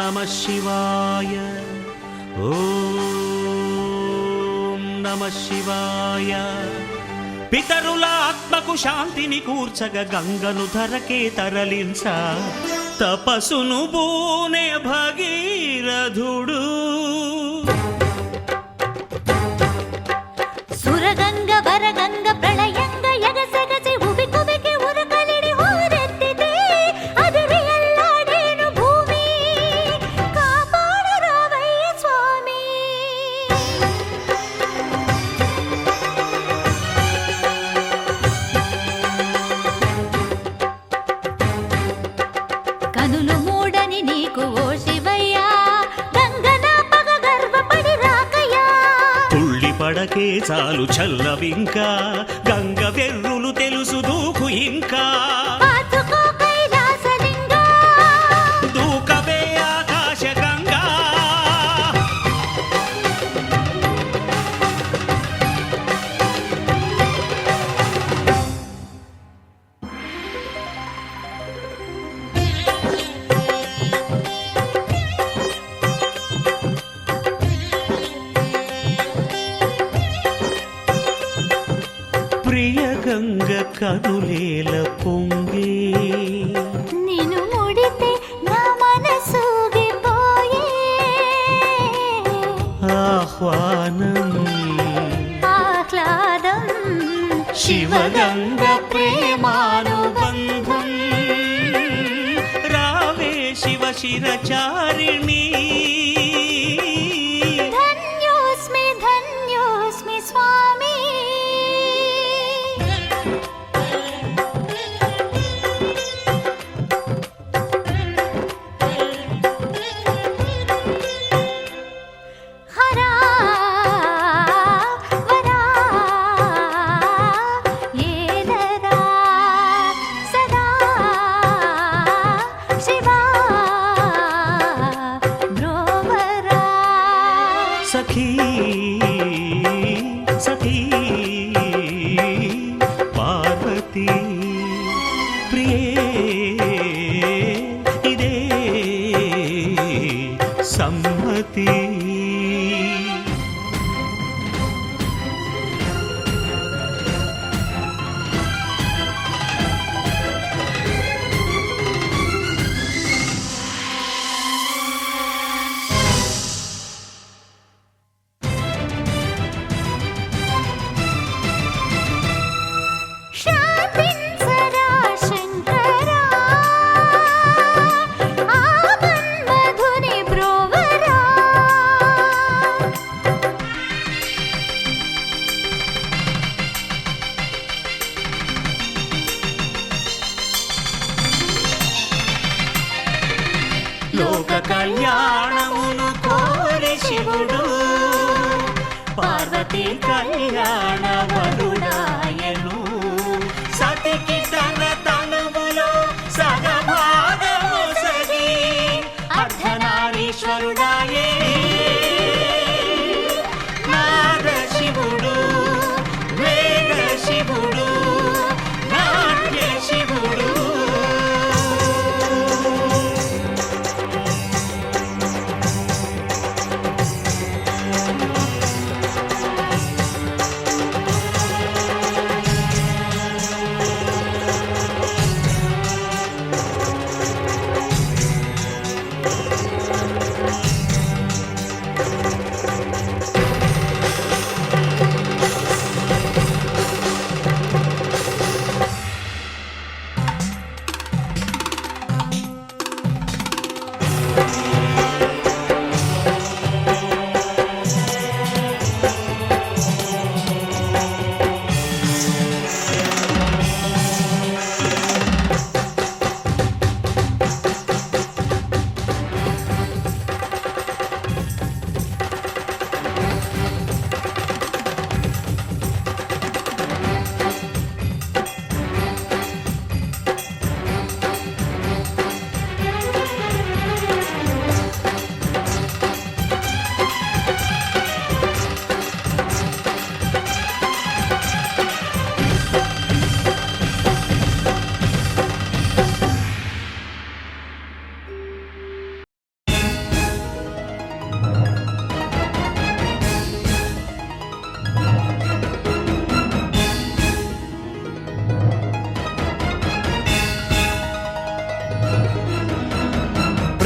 నమః శివాయ ఓం నమః శివాయ పితరుల ఆత్మకు శాంతిని కూర్చగ గంగను ధరకే తరలించ తపసును బూనే భగీరథుడు సురగంగ వరగంగ ప్రళయంగ ఎగసెగసి ఉబి కుబికి ఉరకలిడి హోరెత్తితే అదిరి ఎల్లాడేను భూమి కాపాడు రావయ్య స్వామి కనులు మూడని నీకు ఓ శివయ్యా గంగన పగ గర్వపడి రాకయ్యా తుళ్ళి పడకే చాలు చల్లవింకా గంగ వెర్రులు తెలుసు దూకు ఇంకా పాతుకో కైలాసలింగా దూకవే ఆకాశ గంగా ప్రియ గంగ కనులేల పొంగే నిన్ను ముడితే నా మనసుగిపోయే ఆహ్వానం ఆహ్లాదం శివగంగ ప్రేమానుబంధం రావే శివ శిరచారిణి ధన్యోస్మి ధన్యోస్మి స్వామి హరా వరా ఏలరా సదా శివా బ్రోవరా సఖీ సఖీ పార్వతీ ప్రియే ఇదే సమ్మతి శాంతించరా శంకరా ఆ మన్మధుని బ్రోవరా లోక కళ్యాణమును కోరి శివుడు పార్వతీ కళ్యాణ వరుడాయను సతికి తన తనువులో సగభాగము సగి అర్ధనారీశ్వరుడాయే నాద శివుడు వేద శివుడు నాట్య శివుడు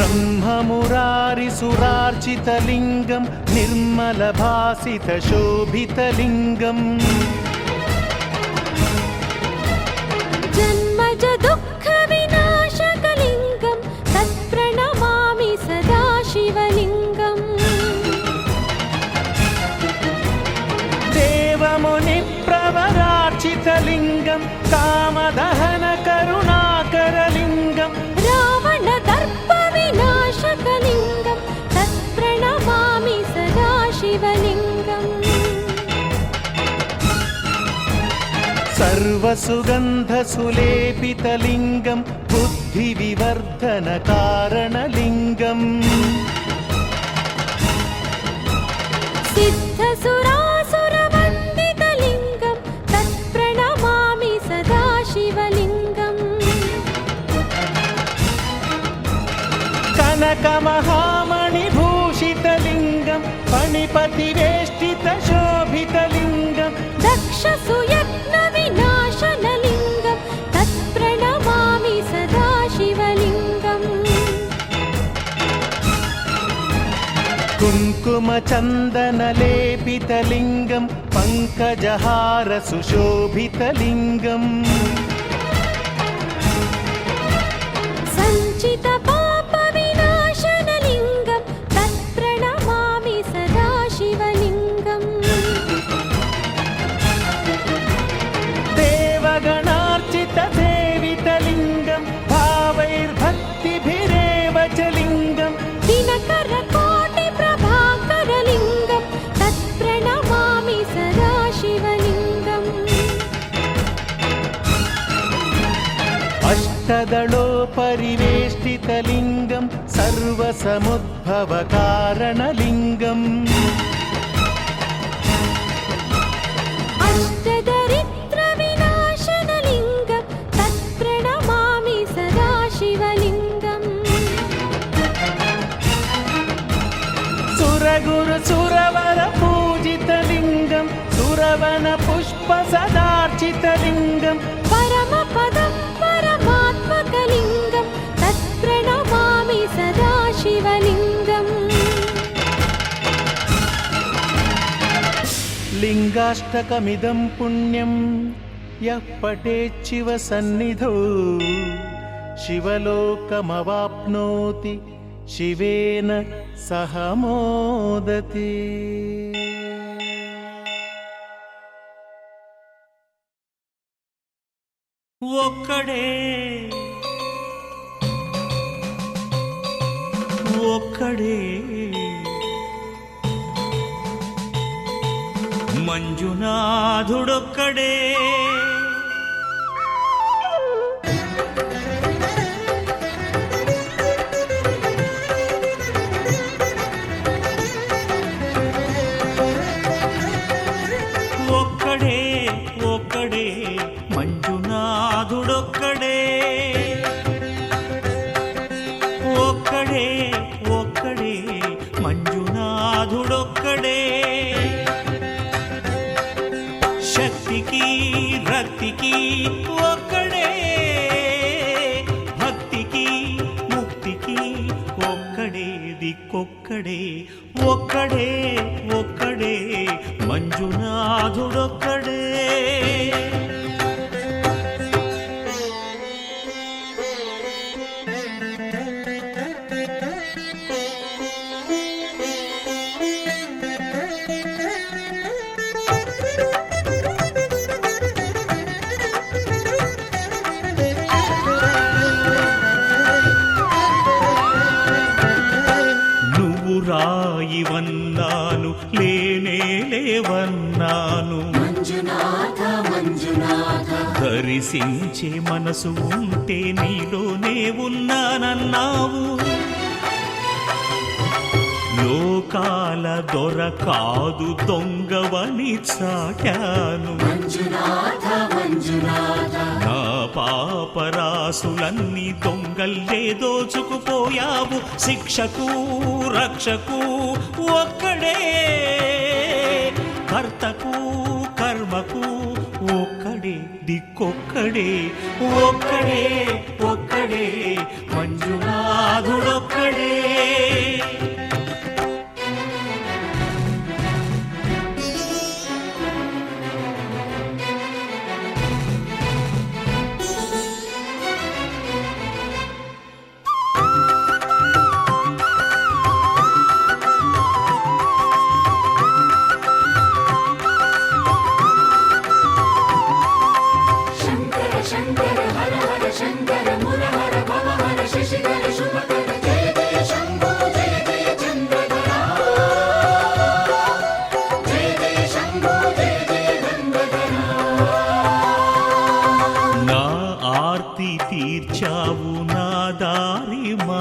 ब्रह्ममुरारिसुरार्चितलिङ्गं निर्मलभासितशोभितलिङ्गम् जन्मज दुःखविनाशकलिङ्गं तत्प्रणमामि सदा शिवलिङ्गम् देवमुनिप्रवरार्चितलिङ्गं कामदहनकरुणाकरलिङ्गं रावणदर्पविनाशकलिङ्गं तत्प्रणमामि सदा शिवलिङ्गम् सर्वसुगन्धसुलेपितलिङ्गं बुद्धिविवर्धनकारणलिङ्गम् सिद्धसुरासुरवन्दितलिङ्गं तत्प्रणमामि सदा शिवलिङ्गम् कनकमहामणिभूषितलिङ्गं फणिपतिवेष्टितशोभितलिङ्गं दक्षसुयत्नविनाशनलिङ्गं तत्प्रणमामि सदा शिवलिङ्गम् कुङ्कुमचन्दनलेपितलिङ्गं पङ्कजहारसुशोभितलिङ्गम् सञ्चितपापविनाशनलिङ्गं तत्प्रणमामि सदा शिवलिङ्गम् देवगणार्चितसेवितलिङ्गं भावैर्भक्तिभिरेव च लिङ्गं दिनकरकोटिप्रभाकरलिङ्गं तत्प्रणमामि सदा शिवलिङ्गम् अष्टदलोपरिवेष्टितलिङ्गं सर्वसमुद्भवकारणलिङ्गम् अष्टदरिद्रविनाशनलिङ्गं तत्प्रणमामि सदा शिवलिङ्गम् सुरगुरुसुरवरपूजितलिङ्गं सुरवनपुष्पसदार्चितलिङ्गं परमपदं परमात्मकलिङ्गं तत्प्रणमामि सदा शिवलिङ्गम् लिङ्गाष्टकमिदं पुण्यं यः पठेच्छिव सन्निधौ शिवलोकमवाप्नोति शिवेन सह मोदते। ఒక్కడే ఒక్కడే మంజునాథుడొక్కడే ఒక్కడే ఒక్కడే మంజునాథుడొక్కడే ఒక్కడే ఒక్కడే మంజునాథుడొక్కడే శక్తికి రక్తికి ఒక్కడే భక్తికి ముక్తికి ఒక్కడే దిక్కొక్కడే ఒక్కడే ఒక్కడే మంజునాథుడొక్కడే నువ్వు రాయివన్నాను లేనే లేవన్నాను దర్శించే మనసు ఉంటే నీలోనే ఉన్నానన్నావు లోకాల దొర కాదు దొంగవని చాటాను నా పాపరాసులన్నీ దొంగల్లే దోచుకుపోయావు శిక్షకు రక్షకు ఒక్కడే కర్తకు కర్మకు ఒక్కడే దిక్కొక్కడే ఒక్కడే ఒక్కడే మంజునాథుడొక్కడే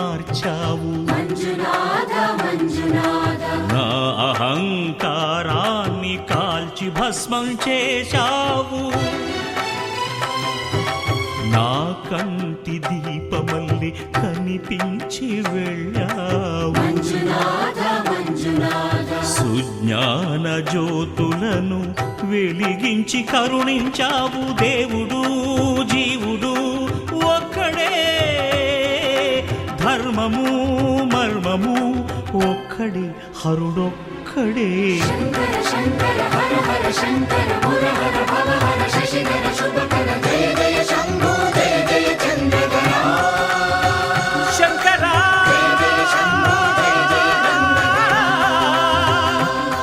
మార్చావు మంజునాథ మంజునాథ నా అహంకారాన్ని కాల్చి భస్మం చేశావు నా కంటి దీపమల్లి కనిపించి వెళ్ళావు మంజునాథ మంజునాథ సుజ్ఞాన జ్యోతులను వెలిగించి కరుణించావు దేవుడు జీవుడు ఒక్కడే ధర్మము మర్మము ఒక్కడే హరుడొక్కడే శంకర శంకర హర హర శంకర ముర హర భవ హర శశిధర శుభకర జయ జయ శంభో జయ జయ చంద్రధర శంకరా జయ జయ శంభో జయ జయ నందధర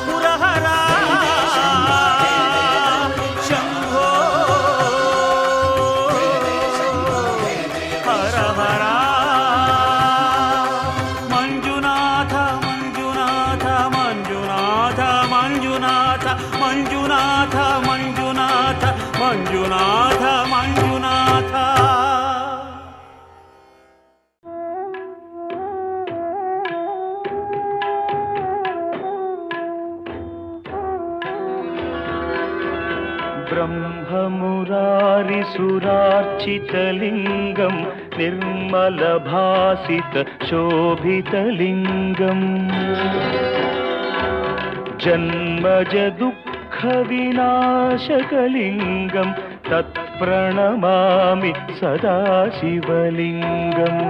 పురహరా శంభో హర హర మంజునాథ మంజునాథ మంజునాథ మంజునాథ మంజునాథ మంజునాథ మంజునాథ మంజునాథ ब्रह्ममुरारिसुरार्चितलिङ्गं निर्मलभासितशोभितलिङ्गम् जन्मजदुःखविनाशकलिङ्गं तत्प्रणमामि सदा शिवलिङ्गम्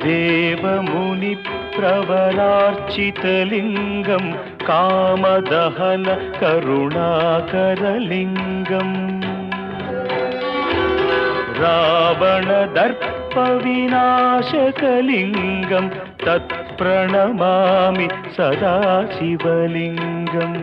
देवमुनिप्रवरार्चितलिङ्गं कामदहन करुणाकरलिङ्गम् रावणदर्पविनाशकलिङ्गं तत्प्रणमामि सदा शिवलिङ्गम्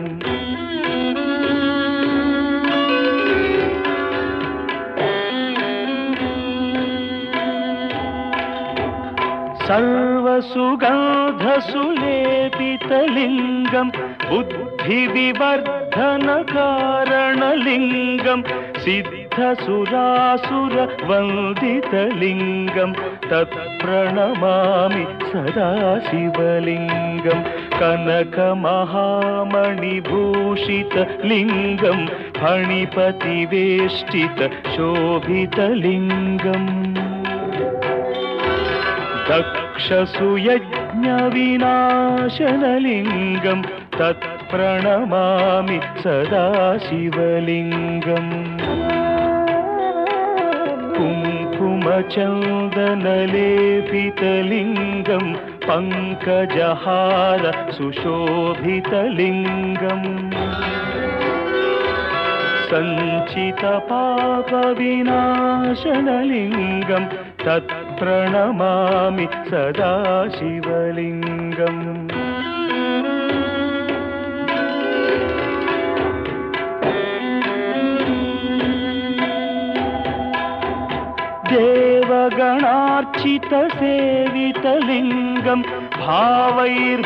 सर्वसुगन्धसुलेपितलिङ्गं बुद्धिविवर्धनकारणलिङ्गं सिद्धसुरासुरवन्दितलिङ्गं तत्प्रणमामि सदा शिवलिङ्गं कनकमहामणिभूषितलिङ्गं फणिपतिवेष्टितशोभितलिङ्गम् दक्षसुयज्ञविनाशनलिङ्गं तत्प्रणमामि सदा शिवलिङ्गम् कुङ्कुमचन्दनलेपितलिङ्गं पङ्कजहार सुशोभितलिङ्गम् सञ्चितपापविनाशनलिङ्गं तत्प्रणमामि सदा शिवलिङ्गम् देवगणार्चितसेवितलिङ्गं भावैर्भक्तिभिरेव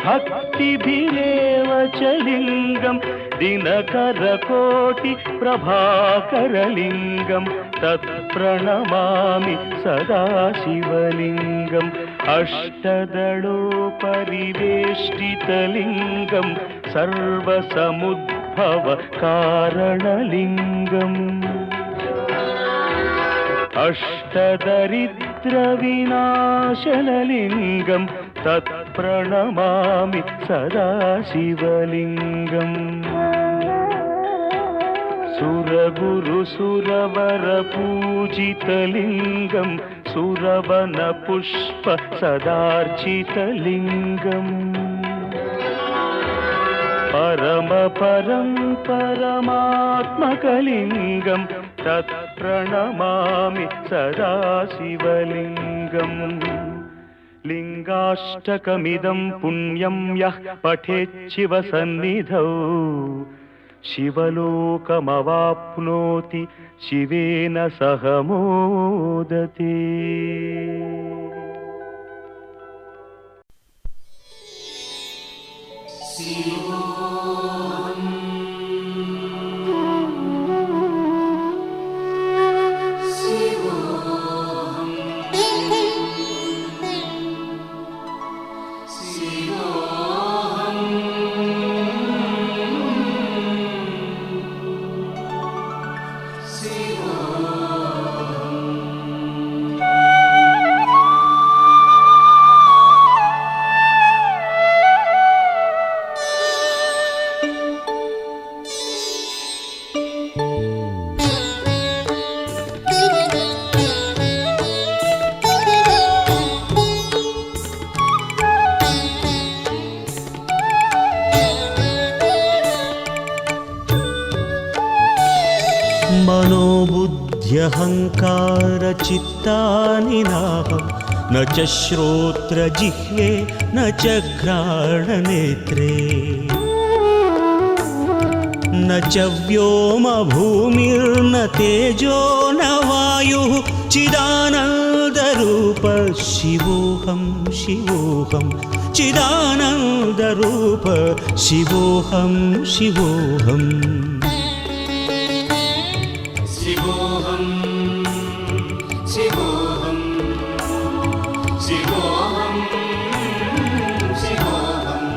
च लिङ्गं दिनकरकोटिप्रभाकरलिङ्गं तत्प्रणमामि सदा शिवलिङ्गम् अष्टदलोपरिवेष्टितलिङ्गं सर्वसमुद्भवकारणलिङ्गम् अष्टदरिद्रविनाशनलिङ्गं तत्प्रणमामि सदा शिवलिङ्गम् सुरगुरुसुरवरपूजितलिङ्गं सुरवनपुष्प सदार्चितलिङ्गम् परमात्मकलिङ्गं तत्प्रणमामि सदा शिवलिङ्गम् लिङ्गाष्टकमिदं पुण्यं यः पठेच्छिवसन्निधौ शिवलोकमवाप्नोति शिवेन सह मोदते। ह्यहङ्कारचित्तानि नाहं न च श्रोत्रजिह्वे न च घ्राणनेत्रे न च व्योमभूमिर्न तेजो न वायुः चिदानन्दरूप शिवोऽहं शिवोऽहं चिदानन्दरूप शिवोऽहं शिवोऽहम् शिवोऽहं शिवोऽहं शिवोऽहं शिवोऽहम्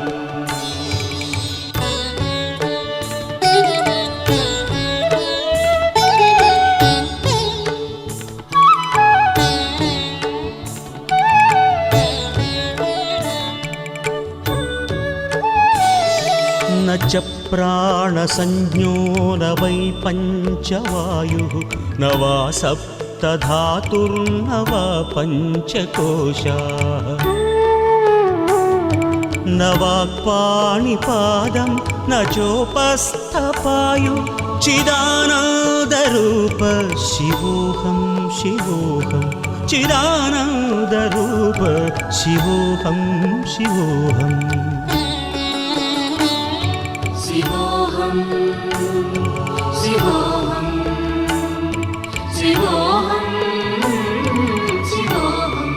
न च प्राणसंज्ञो न वै पञ्चवायुः न वा सप्तधातुर्न वा पञ्चकोशाः न वाक्पाणिपादं न चोपस्थपायु चिदानन्दरूप शिवोऽहं शिवोऽहं चिदानन्दरूप शिवोऽहं शिवोऽहम् शिवोऽहं शिवोऽहं शिवोऽहं शिवोऽहम्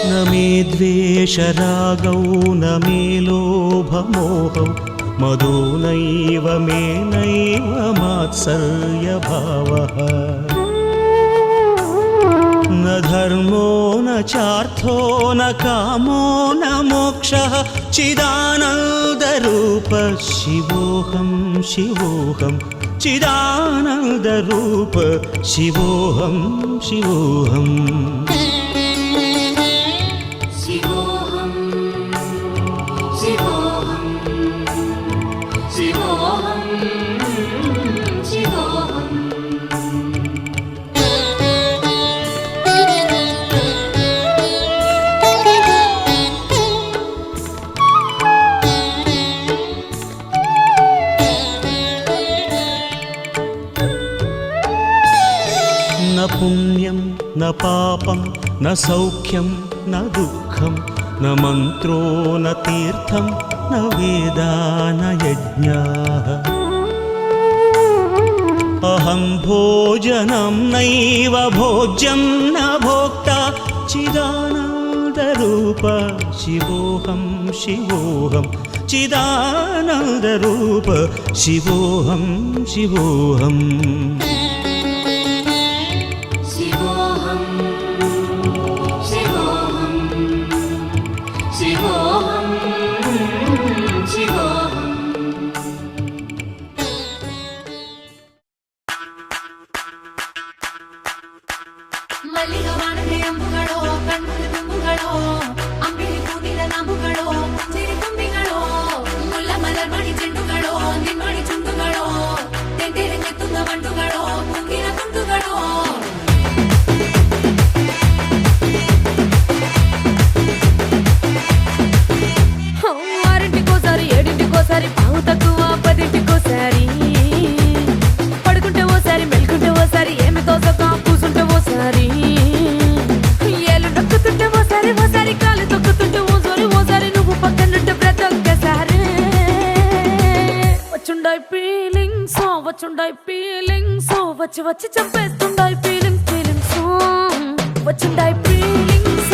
न मे द्वेषरागौ न मे लोभमोहौ मदो नैव मे नैव मात्सर्यभावः न धर्मो न चार्थो न कामो न मोक्षः चिदानन्दरूप शिवोऽहं शिवोऽहं चिदानन्दरूप शिवोऽहं शिवोऽहम् शिवोऽहं शिवोऽहं शिवोऽहं शिवोऽहम् न पुण्यं न पापं न सौख्यं न दुःखं न मन्त्रो न तीर्थं न वेदा न यज्ञाः अहं भोजनं नैव भोज्यं न भोक्ता चिदानन्दरूप शिवोऽहं शिवोऽहं चिदानन्दरूप शिवोऽहं शिवोऽहम् शिवोऽहं शिवोऽहं शिवोऽहं शिवोऽहम् ಮಲ್ಲಿಗವಾಣದೆ ಅಂಬುಗಳೋ ಕಣ್ಣುಗಳ ತುಂಬುಗಳೋ ಅಂಬಿಳಿ ಕೂದಿದ ನಾಂಬುಗಳೋ ಸಿರಿ ತುಂಬಿಗಳೋ ಮುಲ್ಲ ಮಲರ್ ಮಣಿ ಚೆಂಡುಗಳೋ ನಿಮ್ಮಣಿ ಚುಂಡುಗಳೋ ತೆಂಟೆರೆಂಗೆ ತುಂಗ ಬಂಡುಗಳೋ ಮುಂಗಿನ ತುಂಡುಗಳೋ ఆరింటికోసారి ఏడింటికోసారి పావు తక్కువ పదింటికోసారి పడుకుంటే ఓసారి మెలుకుంటే ఓసారి ఏమి తోసక కూసుంటే ఓసారి ఏళ్ళు నొక్కుతుంటే ఓసారి ఓసారి కాలు తొక్కుతుంటే ఓసారి నువ్వు పక్కనుంటే ప్రతి ఒక్కసారి వచ్చుండాయి ఫీలింగ్స్ వచ్చి వచ్చి చంపేస్తుండాయి ఫీలింగ్స్ వచ్చుండాయి ఫీలింగ్స్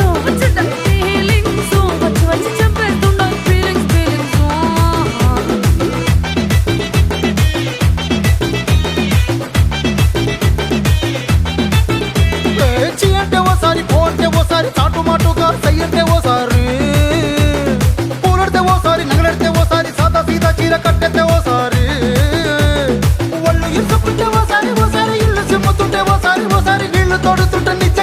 వచ్చి వచ్చి చంపేస్తుండాయి ఫీలింగ్స్ చీ అంటే ఓసారి పో అంటే ఓసారి చాటు మాటుగా సై అంటే ఓసారి పూలడితే ఓసారి నగలడితే ఓసారి సాదా సీదా చీర కట్టెత్తే ఓసారి ఒళ్ళు ఇసుకుంటే ఓసారి ఇల్లు సిమ్ముతుంటే ఓసారి నీళ్లు తోడుతుంటే నిజ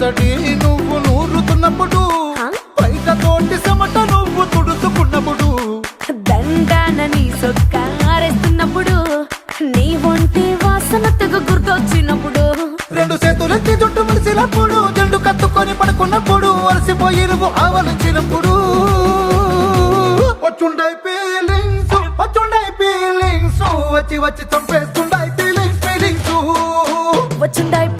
ఒకటి నువ్వు నూరుతున్నప్పుడు బయట తోటి చెమట నువ్వు తుడుచుకున్నప్పుడు దండాన నీ సొక్క ఆరేస్తున్నప్పుడు నీ ఒంటి వాసన తెగ గుర్తొచ్చినప్పుడు రెండు చేతులెత్తి జుట్టు ముడిసినప్పుడు జండు కత్తుకొని పడుకున్నప్పుడు అలసిపోయి నువ్వు ఆవలించినప్పుడు వచ్చుండై ఫీలింగ్స్ వచ్చి వచ్చి చంపేస్తుండై ఫీలింగ్స్ వచ్చిందాయి